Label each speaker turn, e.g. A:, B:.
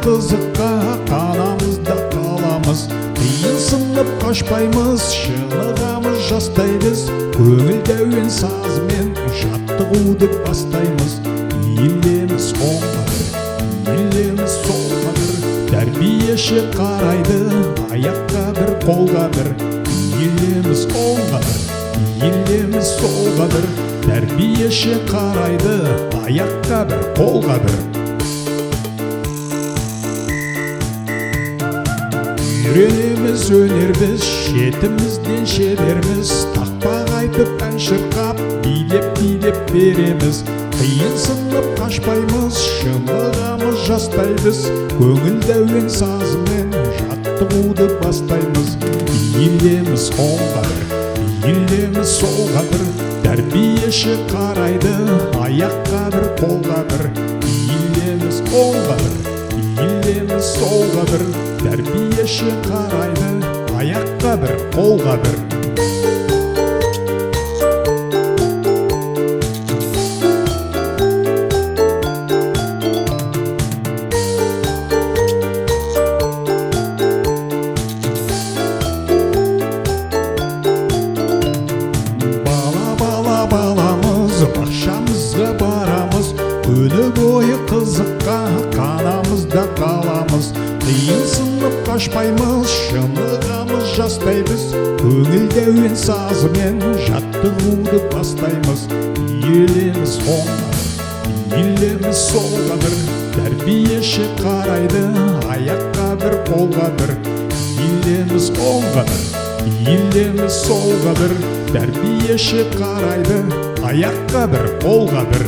A: қызыққа қанамыз да қаламыз. Қиынсынып қашпаймыз, шынығамыз жастаймыз. Көңілді әуен сазымен жаттығуды бастаймыз. Иілеміз оңға бір, иілеміз солға бір. Тәрбиеші қарайды, аяққа бір, қолға бір. Иілеміз оңға бір, иілеміз солға бір. Тәрбиеші қарайды, аяққа бір, қолға бір. Үйренеміз өнер біз, шетімізден шеберміз. Тақпақ айтып ән шырқап, билеп береміз. Қиынсынып қашпаймыз, шынығамыз жастаймыз. Көңілді әуен сазымен жаттығуды бастаймыз. Иілеміз оңға бір, иілеміз солға бір. Тәрбиеші қарайды, аяққа бір, қолға бір. Иілеміз оңға бір, иілеміз солға бір. Тәрбиеші қарайды, аяққа бір, қолға бір. Бақшамызға барамыз, күні бойы қызыққа қанамыз да қаламыз. Қиынсынып қашпаймыз, шынығамыз жастаймыз. Көңілді әуен сазымен жаттығуды бастаймыз. Иілеміз оңға бір, иілеміз солға бір. Тәрбиеші қарайды, аяққа бір, қолға бір. Иілеміз оңға бір, иілеміз солға бір. Тәрбиеші қарайды, аяққа бір, қолға бір.